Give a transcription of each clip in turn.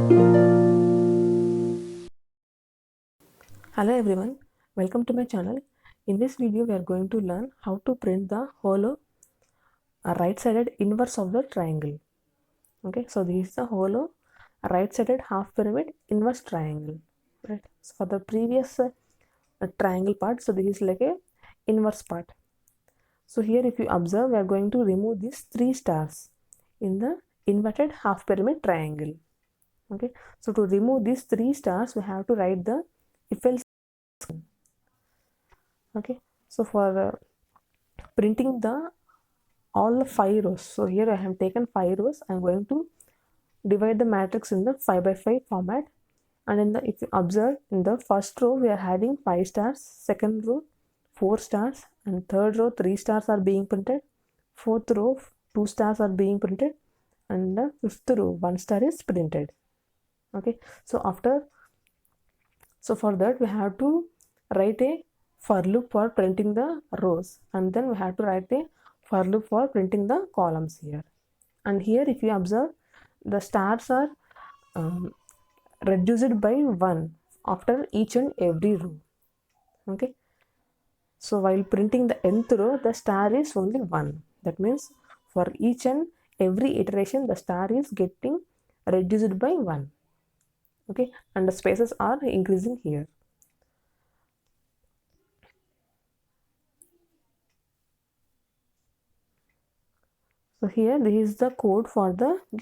Hello everyone, welcome to my channel. In this video we are going to learn how to print the hollow right-sided inverse of the triangle. Okay, so this is the hollow right-sided half pyramid inverse triangle. Right. So for the previous triangle part, so this is like a inverse part. So here if you observe, we are going to remove these 3 stars in the inverted half pyramid triangle. Okay, so to remove these 3 stars, we have to write the if else. Okay, so for printing the all the 5 rows, so here I have taken 5 rows. I'm going to divide the matrix in the 5 by 5 format, and in the, if you observe, in the first row we are having 5 stars, second row 4 stars, and third row 3 stars are being printed, fourth row 2 stars are being printed, and the fifth row 1 star is printed. Okay, so for that we have to write a for loop for printing the rows, and then we have to write a for loop for printing the columns here. And here if you observe, the stars are um, reduced by 1 after each and every row. Okay, so while printing the nth row, the star is only 1. That means for each and every iteration the star is getting reduced by 1. Okay, and the spaces are increasing here. So here this is the code for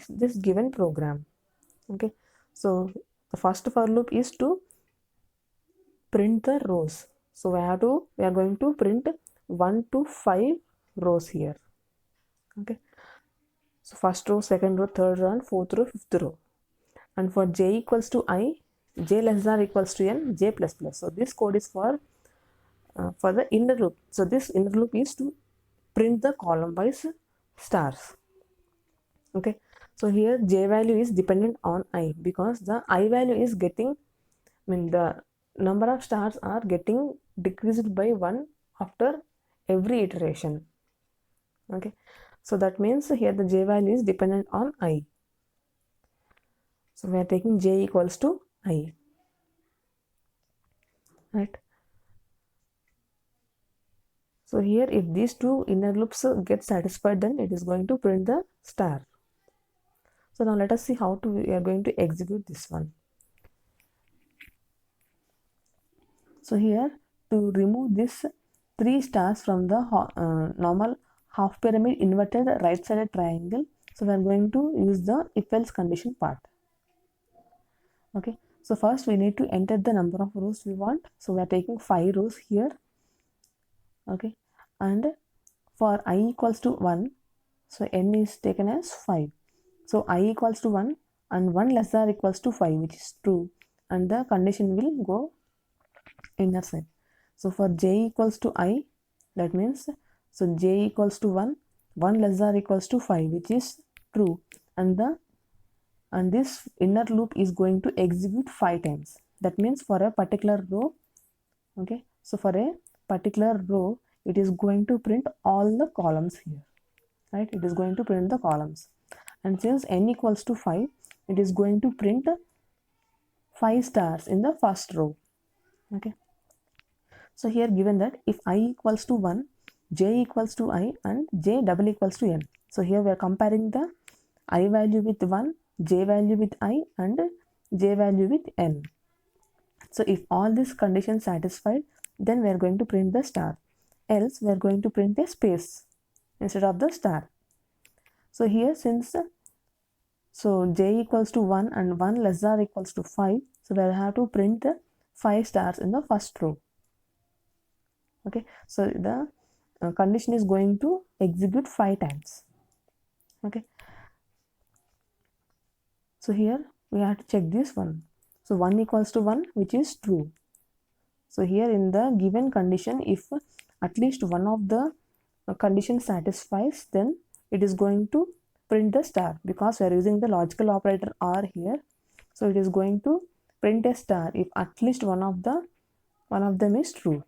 this given program. Okay, so the first for loop is to print the rows. So we are going to print 1 to 5 rows here. Okay, so first row, second row, third row, and fourth row, fifth row. And for j equals to I, j less than or equals to n, j plus plus. So this code is for the inner loop. So this inner loop is to print the column wise stars. Okay, so here j value is dependent on I, because the I value is getting, the number of stars are getting decreased by 1 after every iteration. Okay, so that means here the j value is dependent on I. So we are taking j equals to I, right? So here if these two inner loops get satisfied, then it is going to print the star. So now let us see how we are going to execute this one. So here, to remove this 3 stars from the normal half pyramid inverted right sided triangle, so we are going to use the if else condition part. Okay, so first we need to enter the number of rows we want. So we are taking 5 rows here. Okay, and for I equals to 1, so n is taken as 5. So I equals to 1 and 1 less than or equals to 5, which is true, and the condition will go inner side. So for j equals to I, that means, so j equals to 1, 1 less than or equals to 5, which is true, and this inner loop is going to execute 5 times. That means for a particular row, okay, so for a particular row, it is going to print all the columns here, right? It is going to print the columns, and since n equals to 5, it is going to print 5 stars in the first row. Okay, so here given that if I equals to 1, j equals to I, and j double equals to n. So here we are comparing the I value with 1, j value with I, and j value with n. So if all these conditions satisfied, then we are going to print the star. Else we are going to print a space instead of the star. So here since j equals to 1 and 1 less than or equals to 5, so we will have to print the 5 stars in the first row. Okay, so the condition is going to execute 5 times. Okay, so here we have to check this one. So 1 equals to 1, which is true. So here in the given condition, if at least one of the condition satisfies, then it is going to print the star, because we are using the logical operator OR here. So it is going to print a star if at least one of them is true.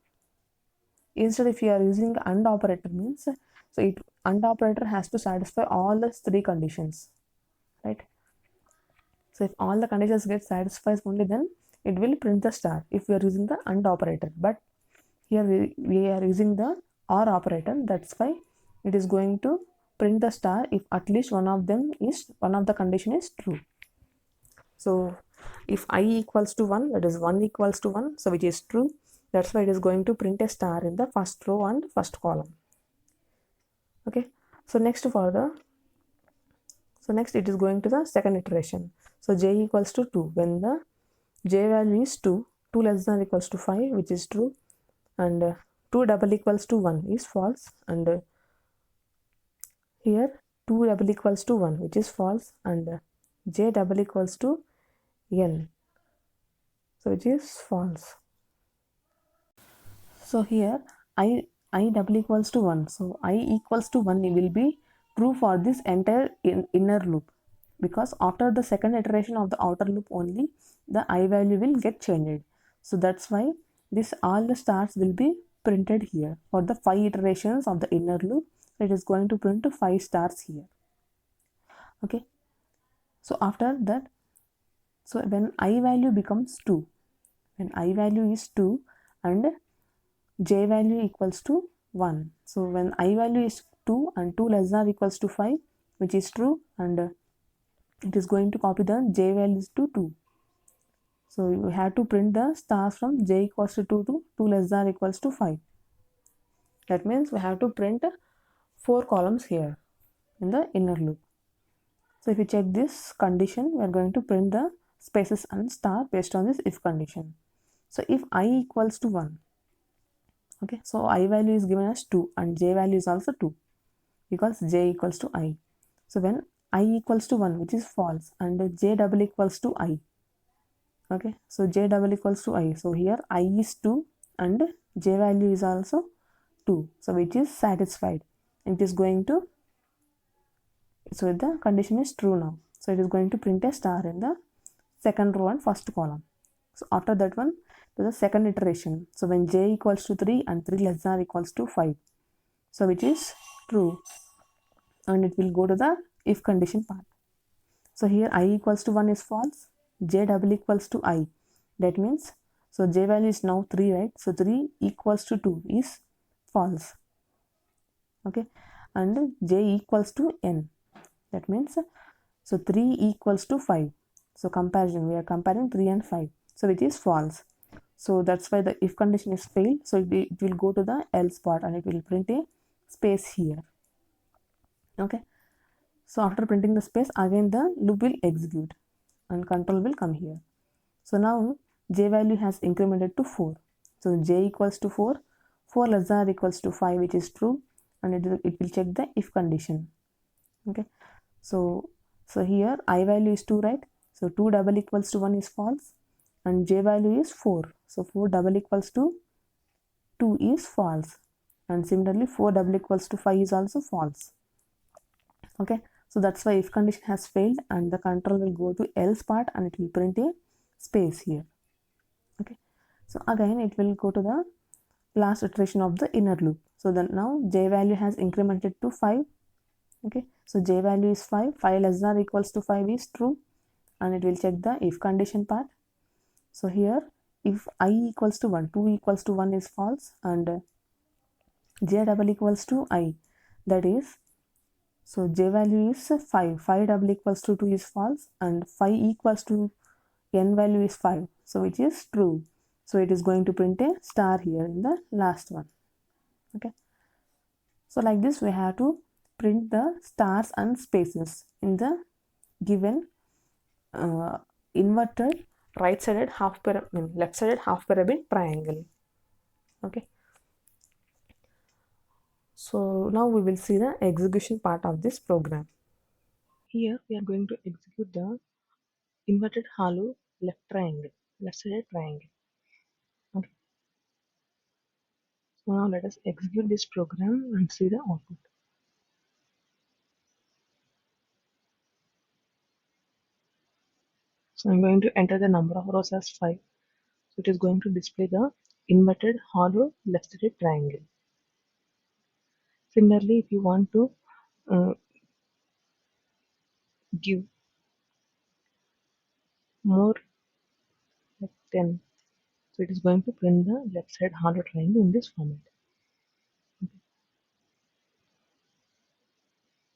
Instead, if you are using AND operator, means AND operator has to satisfy all the 3 conditions, right? So if all the conditions get satisfied only, then it will print the star if we are using the AND operator. But here we are using the OR operator, that's why it is going to print the star if at least one of the condition is true. So if I equals to 1, that is 1 equals to 1, so which is true, that's why it is going to print a star in the first row and first column. Okay, so next it is going to the second iteration. So j equals to 2, when the j value is 2, 2 less than or equals to 5, which is true, and 2 double equals to 1 is false, and here 2 double equals to 1, which is false, and j double equals to n, so which is false. So here I double equals to 1, so I equals to 1 will be true for this entire inner loop, because after the second iteration of the outer loop only the I value will get changed. So that's why this all the stars will be printed here for the 5 iterations of the inner loop. It is going to print 5 stars here. Okay, so after that, so when I value becomes 2, when I value is 2 and j value equals to 1, so when I value is 2 and 2 less than or equals to 5, which is true, and it is going to copy the j values to 2. So we have to print the stars from j equals to 2 to 2 less than or equals to 5. That means we have to print 4 columns here in the inner loop. So if you check this condition, we are going to print the spaces and star based on this if condition. So if I equals to 1, okay, so I value is given as 2 and j value is also 2 because j equals to I. So when I equals to 1, which is false, and j double equals to I, okay, so j double equals to I, so here I is 2 and j value is also 2, so which is satisfied. It is going to, so the condition is true now, so it is going to print a star in the second row and first column. So after that one, to the second iteration, so when j equals to 3 and 3 less than or equals to 5, so which is true, and it will go to the if condition part. So here I equals to 1 is false, j double equals to I, that means, so j value is now 3, right? So 3 equals to 2 is false, okay, and j equals to n, that means, so 3 equals to 5, so comparison, we are comparing 3 and 5, so which is false. So that's why the if condition is failed, so it will go to the else part and it will print a space here. Okay, so after printing the space, again the loop will execute and control will come here. So now j value has incremented to 4, so j equals to 4, 4 less than or equals to 5, which is true, and it will check the if condition. Okay, so here I value is 2, right? So 2 double equals to 1 is false, and j value is 4, so 4 double equals to 2 is false, and similarly 4 double equals to 5 is also false. Okay, so that's why if condition has failed and the control will go to else part and it will print a space here. Okay, so again it will go to the last iteration of the inner loop. So then now j value has incremented to 5. Okay, so j value is 5, 5 less than or equals to 5 is true, and it will check the if condition part. So here if I equals to 1, 2 equals to 1 is false, and j double equals to I, that is, so j value is 5, 5 double equals to 2 is false, and 5 equals to n value is 5, so which is true. So it is going to print a star here in the last one. Okay, so like this we have to print the stars and spaces in the given inverted right-sided half pyramid, left-sided half pyramid triangle. Okay, so now we will see the execution part of this program. Here we are going to execute the inverted hollow left-sided triangle. Okay, so now let us execute this program and see the output. So I'm going to enter the number of rows as 5. So it is going to display the inverted hollow left-sided triangle. Similarly, if you want to give more like 10. So it is going to print the left side hollow triangle in this format.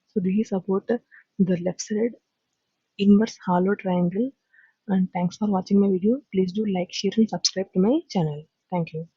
So this is about the left side inverse hollow triangle. And thanks for watching my video. Please do like, share and subscribe to my channel. Thank you.